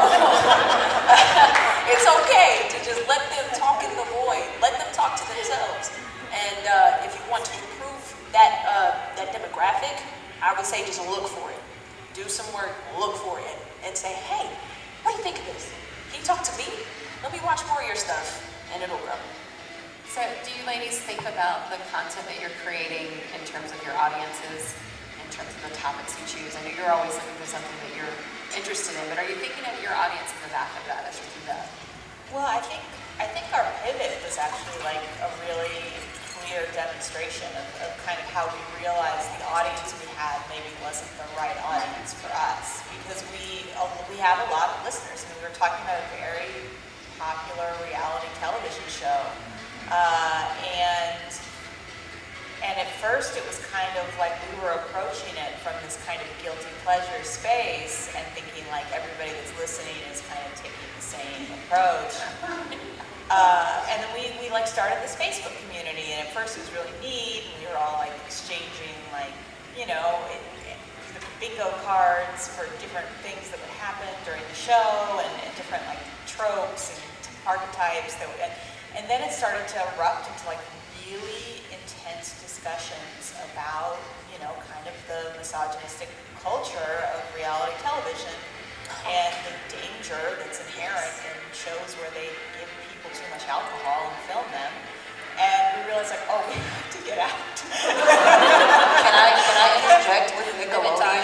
it's okay to just let them talk in the void. Let them talk to themselves. And if you want to improve that demographic, I would say just look for it. Do some work, look for it, and say, hey, what do you think of this? Can you talk to me? Let me watch more of your stuff, and it'll grow. So do you ladies think about the content that you're creating in terms of your audiences, in terms of the topics you choose? I know you're always looking for something that you're interested in, but are you thinking of your audience in the back of that as you do that? Well, I think our pivot was actually like a really clear demonstration of kind of how we realized the audience we had maybe wasn't the right audience for us, because we have a lot of listeners. I mean, we were talking about a very popular reality television show, and at first it was kind of like we were approaching it from this kind of guilty pleasure space and thinking like everybody that's listening is kind of taking the same approach. And then we like started this Facebook community, and at first it was really neat, and we were all like exchanging like, you know, the bingo cards for different things that would happen during the show and different like tropes and archetypes that would, and then it started to erupt into like really intense discussions about, you know, kind of the misogynistic culture of reality television and the danger that's inherent in shows where they give people too much alcohol and film them. And we realized like, oh, we have to get out. Can I interject with Nickelodeon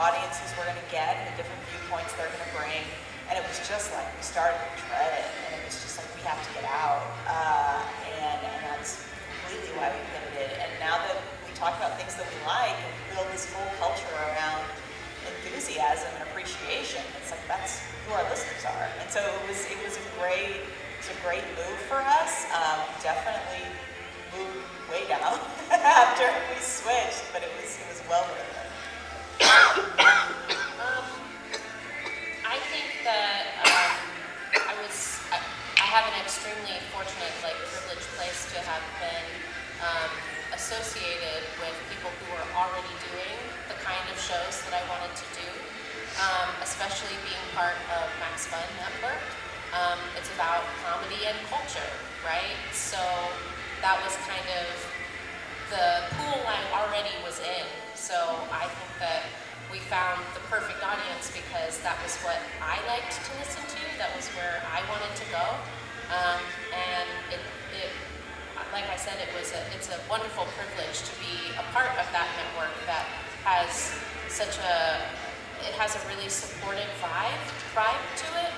audiences we're going to get and the different viewpoints they're going to bring. And it was just like, we started to dread it, and it was just like, we have to get out. And that's completely why we pivoted. And now that we talk about things that we like and build this whole culture around enthusiasm and appreciation, it's like, that's who our listeners are. And so it was a great move for us. Definitely moved way down after we switched, but it was well worth it. I think that I have an extremely fortunate, privileged place to have been associated with people who were already doing the kind of shows that I wanted to do, especially being part of Max Fun Network. It's about comedy and culture, right? So that was kind of the pool I already was in. So I think that we found the perfect audience because that was what I liked to listen to. That was where I wanted to go. And it like I said, it's a wonderful privilege to be a part of that network that has it has a really supportive vibe to it.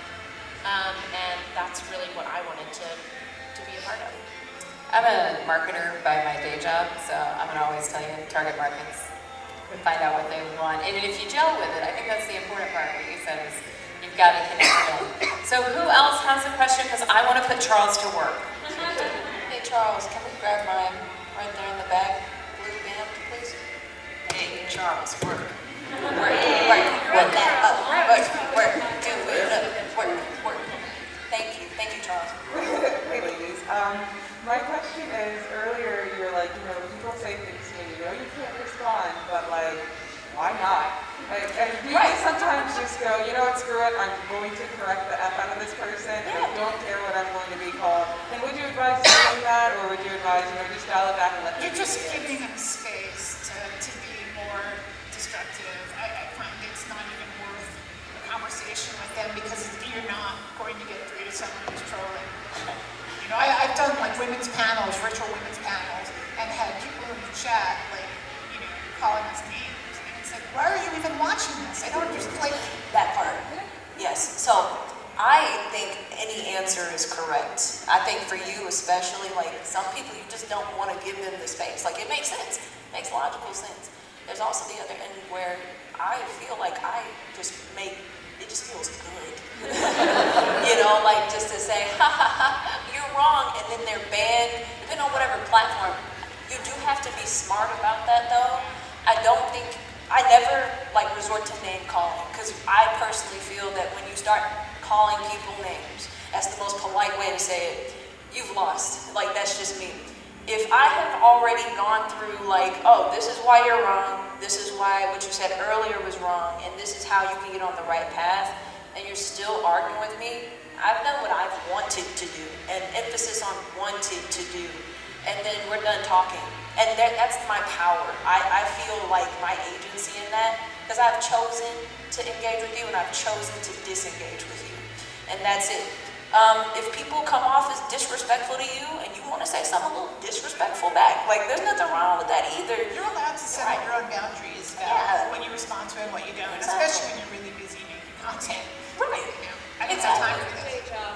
And that's really what I wanted to be a part of. I'm a marketer by my day job, so I'm gonna always tell you target markets and find out what they want. And if you gel with it, I think that's the important part. What you said is you've got to connect with them. So who else has a question? Because I want to put Charles to work. Hey Charles, can we grab mine right there in the back, blue band, please? Hey, Charles, work. Work that up. Work. Thank you, Charles. Hey ladies, my question is, earlier you were like, people say things to me, you can't respond, but like, why not? Like, and people sometimes just go, screw it, I'm going to correct the F out of this person, and I don't care what I'm going to be called. And would you advise doing that, or would you advise, just dial it back and let them You're be just idiots? giving them space to be more destructive. I find it's not even worth a conversation with them because you're not going to get through to someone who's trolling. I've done women's panels, virtual women's panels, and had people in the chat calling us names. And it's like, why are you even watching this? I don't understand. That part. Yes. So I think any answer is correct. I think for you especially, some people you just don't want to give them the space. It makes sense. It makes logical sense. There's also the other end where I feel like it just feels good. Just to say, you're wrong, and then they're banned, depending on whatever platform. You do have to be smart about that though. I never resort to name calling, because I personally feel that when you start calling people names, that's the most polite way to say it, you've lost. That's just me. If I have already gone through oh, this is why you're wrong, this is why what you said earlier was wrong, and this is how you can get on the right path, and you're still arguing with me, I've done what I've wanted to do, and emphasis on wanted to do, and then we're done talking. And that's my power. I feel like my agency in that, because I've chosen to engage with you and I've chosen to disengage with you. And that's it. If people come off as disrespectful to you and you want to say something a little disrespectful back, there's nothing wrong with that either. You're allowed to set your own boundaries about when you respond to it and what you don't, especially when you're really busy making content. Right. I don't have time for this. Yeah,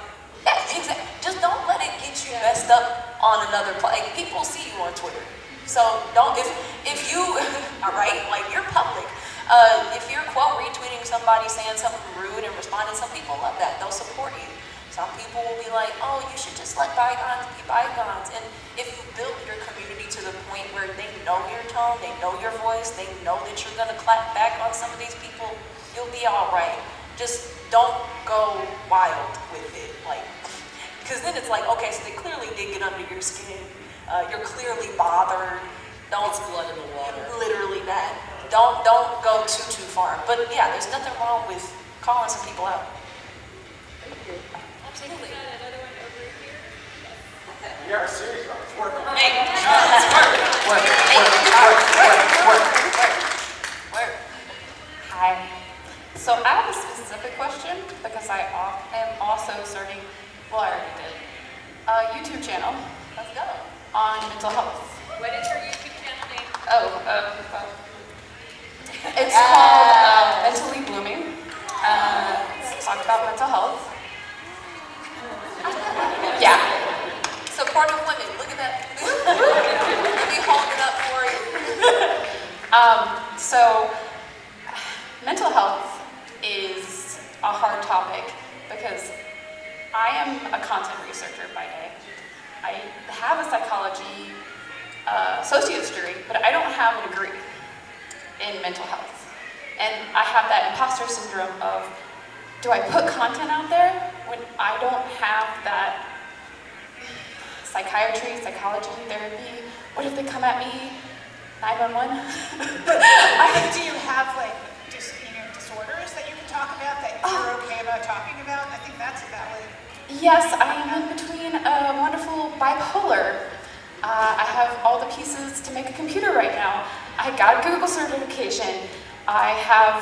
exactly. Just don't let it get you messed up on another play. People see you on Twitter. So don't, if you, all right, you're public. If you're quote retweeting somebody saying something rude and responding, some people love that. They'll support you. Some people will be like, oh, you should just let bygones be bygones. And if you build your community to the point where they know your tone, they know your voice, they know that you're going to clap back on some of these people, you'll be all right. Just don't go wild with it. Because then it's okay, so they clearly did get under your skin. You're clearly bothered. It's blood in the water. Literally that. Don't go too far. But yeah, there's nothing wrong with calling some people out. Thank you. Absolutely. We are serious about this work. Hey, Charles, work. Hi. So I have a specific question because I am also starting, well, I already did, a YouTube channel. Let's go. On mental health. What is your YouTube channel name? Oh, it's called Mentally Blooming. Talk about mental health. Yeah. Supportive women, look at that. Let me hold it up for you. So, mental health is a hard topic because I am a content researcher by day. I have a psychology associate's degree, but I don't have a degree in mental health. And I have that imposter syndrome of, do I put content out there when I don't have that psychiatry, psychology, therapy? What if they come at me 911? Do you have like disorders that you can talk about that you're okay about talking about? I think that's valid. Yes, I am in between a wonderful bipolar. I have all the pieces to make a computer right now. I got a Google certification. I have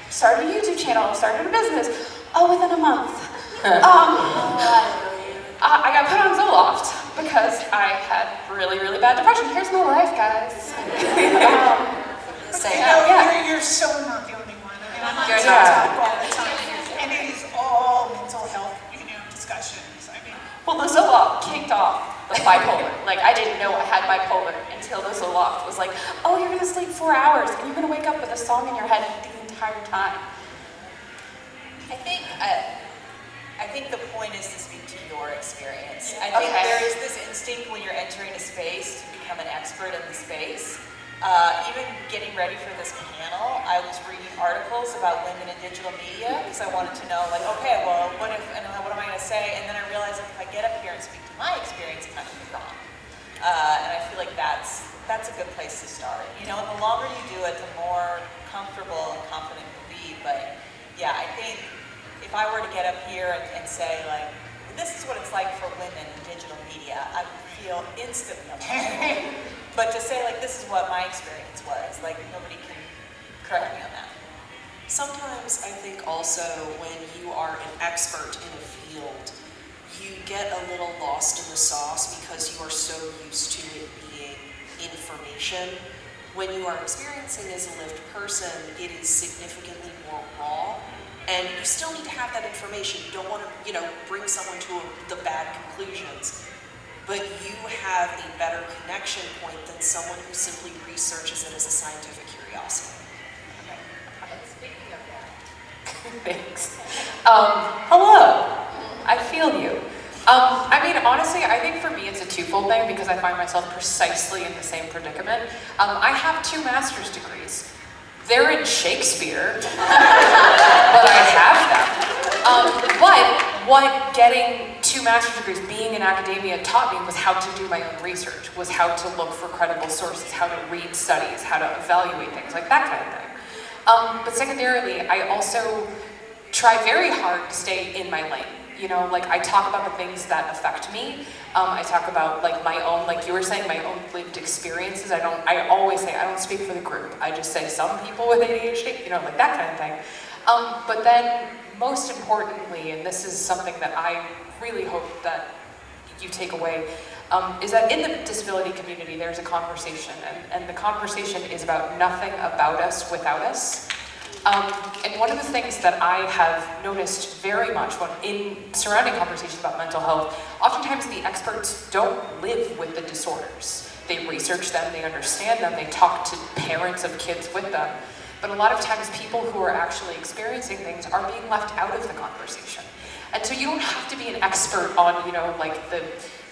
started a YouTube channel, started a business, within a month. I got put on Zoloft because I had really, really bad depression. Here's my life, guys. You're so not the only one. I mean, I'm on TikTok all the time, and it is all mental health, discussions. I mean, well, the Zoloft kicked off the bipolar. Like, I didn't know I had bipolar until the Zoloft was like, oh, you're gonna sleep 4 hours, and you're gonna wake up with a song in your head the entire time. I think the point is to speak to your experience. I think there is this instinct when you're entering a space to become an expert in the space. Even getting ready for this panel, I was reading articles about women in digital media because I wanted to know, like, okay, well, what am I going to say? And then I realized if I get up here and speak to my experience, I'm going to be wrong. And I feel like that's a good place to start. And the longer you do it, the more comfortable and confident you'll be. But yeah, I think if I were to get up here and say, like, this is what it's like for women in digital media, I would feel instantly uncomfortable. But to say, like, this is what my experience was, like, nobody can correct me on that. Sometimes I think also when you are an expert in a field, you get a little lost in the sauce because you are so used to it being information. When you are experiencing as a lived person, it is significantly more raw. And you still need to have that information. You don't want to, bring someone to the bad conclusions. But you have a better connection point than someone who simply researches it as a scientific curiosity. Speaking of that. Thanks. Hello. I feel you. Honestly, I think for me it's a twofold thing because I find myself precisely in the same predicament. I have 2 master's degrees. They're in Shakespeare, but I have them. But what getting 2 master's degrees, being in academia, taught me was how to do my own research, was how to look for credible sources, how to read studies, how to evaluate things, like that kind of thing. But secondarily, I also try very hard to stay in my lane. I talk about the things that affect me. I talk about my own, like you were saying, my own lived experiences. I always say, I don't speak for the group. I just say some people with ADHD, like that kind of thing. But then most importantly, and this is something that I really hope that you take away, is that in the disability community, there's a conversation, and the conversation is about nothing about us without us. And one of the things that I have noticed very much in surrounding conversations about mental health, oftentimes the experts don't live with the disorders. They research them, they understand them, they talk to parents of kids with them. But a lot of times people who are actually experiencing things are being left out of the conversation. And so you don't have to be an expert on, the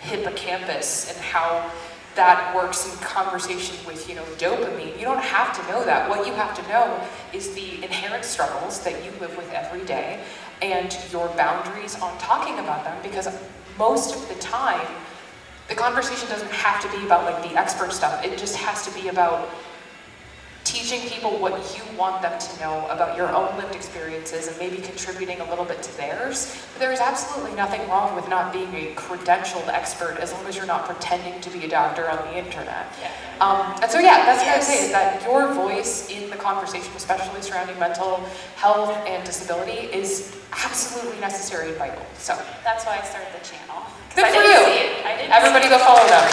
hippocampus and how that works in conversation with, dopamine. You don't have to know that. What you have to know is the inherent struggles that you live with every day and your boundaries on talking about them, because most of the time, the conversation doesn't have to be about the expert stuff. It just has to be about teaching people what you want them to know about your own lived experiences and maybe contributing a little bit to theirs. But there is absolutely nothing wrong with not being a credentialed expert as long as you're not pretending to be a doctor on the internet. And so that's what I would say, is that your voice in the conversation, especially surrounding mental health and disability, is absolutely necessary and vital. So that's why I started the channel. Good for you. Everybody go follow them.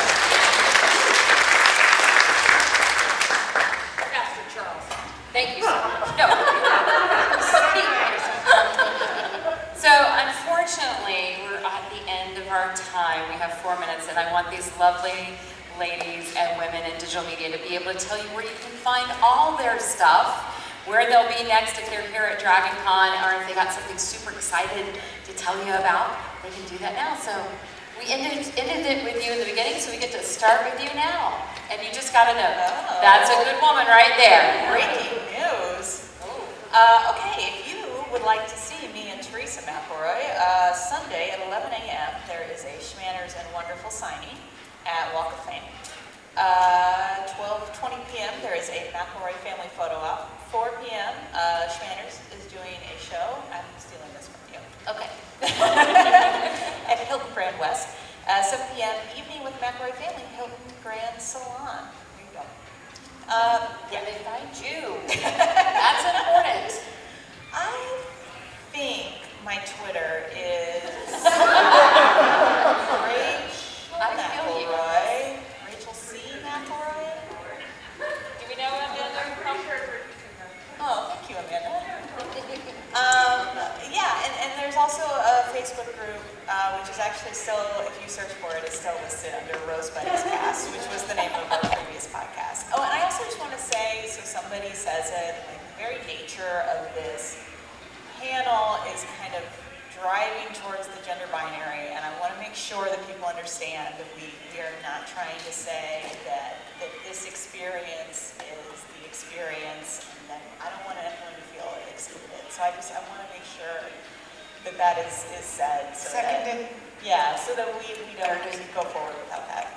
Thank you so much. No. of our time. We have 4 minutes, and I want these lovely ladies and women in digital media to be able to tell you where you can find all their stuff, where they'll be next if they're here at Dragoncon, or if they got something super excited to tell you about, they can do that now. So we ended it with you in the beginning, so we get to start with you now. And you just gotta know, that's a good woman right there. Breaking news. Okay, if you would like to see me and Teresa McElroy, Sunday at 11 a.m. there is a Schmanners and Wonderful signing at Walk of Fame. 12:20 p.m. there is a McElroy family photo op. 4 p.m. Schmanners is doing a show. I'm stealing this from you. Okay. At Hilton Grand West. 7 p.m. evening with McElroy family, Hilton Grand Salon. There you go. Where they find you. That's important. I think my Twitter is Rachel McElroy. Rachel C. McElroy. Do we know Amanda? Oh, thank you, Amanda. Yeah, and there's also a Facebook group, which is actually still, if you search for it, it's still listed under Rosebuddy's Cast, which was the name of our previous podcast. Oh, and I also just want to say, so somebody says it, like the very nature of this panel is kind of driving towards the gender binary, and I want to make sure that people understand that we are not trying to say that this experience is the experience, and that I don't want anyone to feel excluded. So I want to make sure that is said. So Seconded. So that we don't just go forward without that.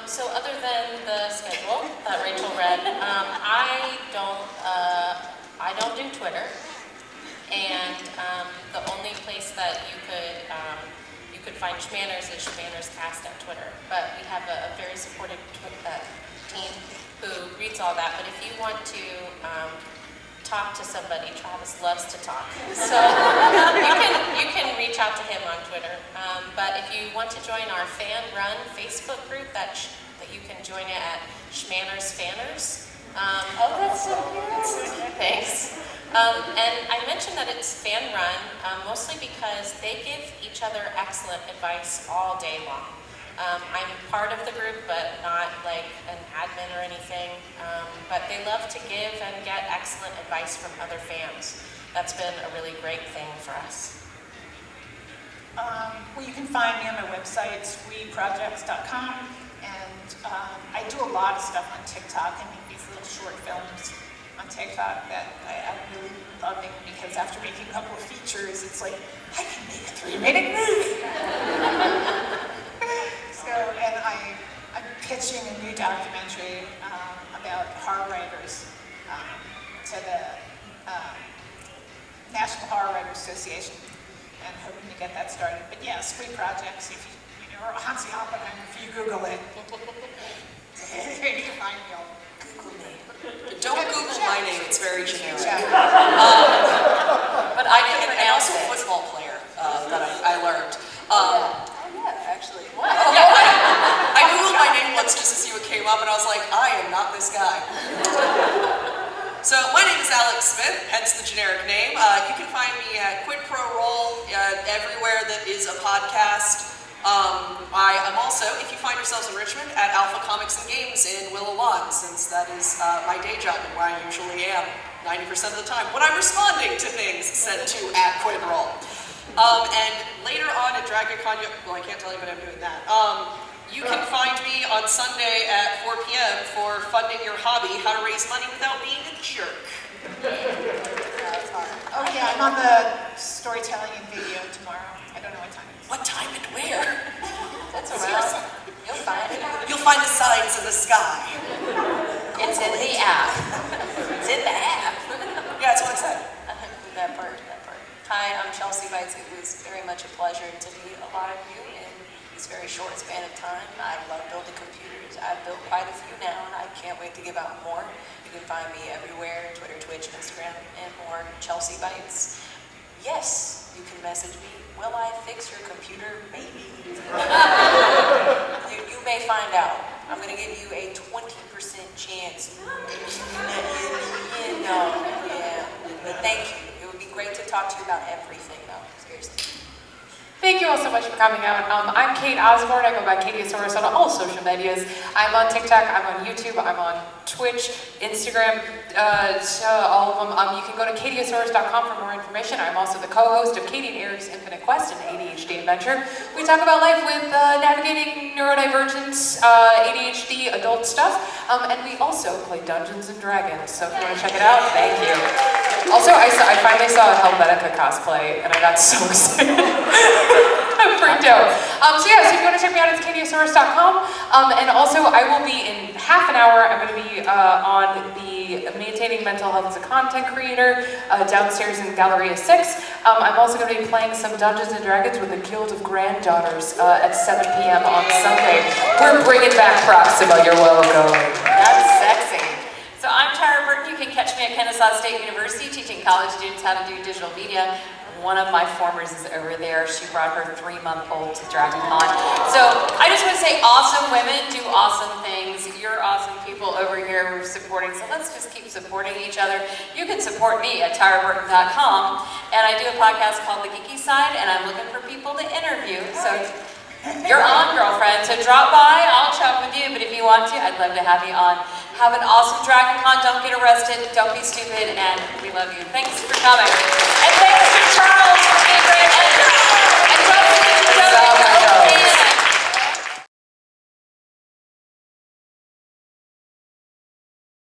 So other than the schedule that Rachel read, I don't do Twitter, and the only place that you could find Schmanners is Schmanners Cast at Twitter. But we have a very supportive team who reads all that. But if you want to talk to somebody, Travis loves to talk, so you can reach out to him on Twitter. But if you want to join our fan-run Facebook group, that you can join it at Schmanners Fanners. Oh, that's so cute. Thanks. And I mentioned that it's fan-run mostly because they give each other excellent advice all day long. I'm part of the group, but not like an admin or anything. But they love to give and get excellent advice from other fans. That's been a really great thing for us. Well, you can find me on my website, sweetprojects.com, and I do a lot of stuff on TikTok. I make these little short films on TikTok that I'm really loving, because after making a couple of features, it's like, I can make a 3-minute movie. And I'm pitching a new documentary about horror writers to the National Horror Writers Association, and hoping to get that started. But yeah, Sweet Projects, if you know, or Hansi Oppenheimer, if you Google it, you can find me all. Google me. Don't Google my name, it's very generic. But I can And pronounce also it. football player that I learned. Actually. I Googled my name once just to see what came up, and I was like, I am not this guy. So my name is Alex Smith, hence the generic name. You can find me at Quid Pro Roll, everywhere that is a podcast. I am also, if you find yourselves in Richmond, at Alpha Comics and Games in Willow Lawn, since that is my day job and where I usually am 90% of the time when I'm responding to things sent to at Quid Roll. And later on at Dragoncon, well, I can't tell you, but I'm doing that. You can find me on Sunday at 4 p.m. for funding your hobby, how to raise money without being a jerk. Oh yeah, I'm on the storytelling and video tomorrow. I don't know what time it is. What time and where? That's around. You'll find it. You'll find the signs in the sky. It's in the app. It's in the app. Yeah, that's what I said. That part. Hi, I'm Chelsea Bites. It was very much a pleasure to meet a lot of you in this very short span of time. I love building computers. I've built quite a few now, and I can't wait to give out more. You can find me everywhere, Twitter, Twitch, Instagram, and more. Chelsea Bites. Yes, you can message me. Will I fix your computer? Maybe. You may find out. I'm going to give you a 20% chance. But thank you. It would be great to talk to you about everything, though. Seriously. Thank you all so much for coming out. I'm Kate Osborne. I go by Katiesaurus on all social medias. I'm on TikTok, I'm on YouTube, I'm on Twitch, Instagram, all of them. You can go to katiesaurus.com for more information. I'm also the co-host of Katie and Eric's Infinite Quest, an ADHD adventure. We talk about life with navigating neurodivergence, ADHD, adult stuff, and we also play Dungeons and Dragons. So if you want to check it out, thank you. Also, I finally saw a Helvetica cosplay, and I got so excited. I'm freaked out. So yeah, so if you want to check me out, it's katiesaurus.com. And also, I will be in half an hour, I'm going to be on the Maintaining Mental Health as a Content Creator downstairs in Galleria 6. I'm also going to be playing some Dungeons and Dragons with the Guild of Granddaughters at 7 p.m. on Sunday. We're bringing back Proxima, you're welcome. That's sexy. So I'm Tara Burton. You can catch me at Kennesaw State University teaching college students how to do digital media. One of my formers is over there. She brought her 3-month-old to Dragoncon. So I just want to say awesome women do awesome things. You're awesome people over here who are supporting. So let's just keep supporting each other. You can support me at tyraburton.com. And I do a podcast called The Geeky Side, and I'm looking for people to interview. So you're on, girlfriend. So drop by. I'll chat with you. But if you want to, I'd love to have you on. Have an awesome Dragoncon. Don't get arrested. Don't be stupid. And we love you. Thanks for coming. And thanks to Charles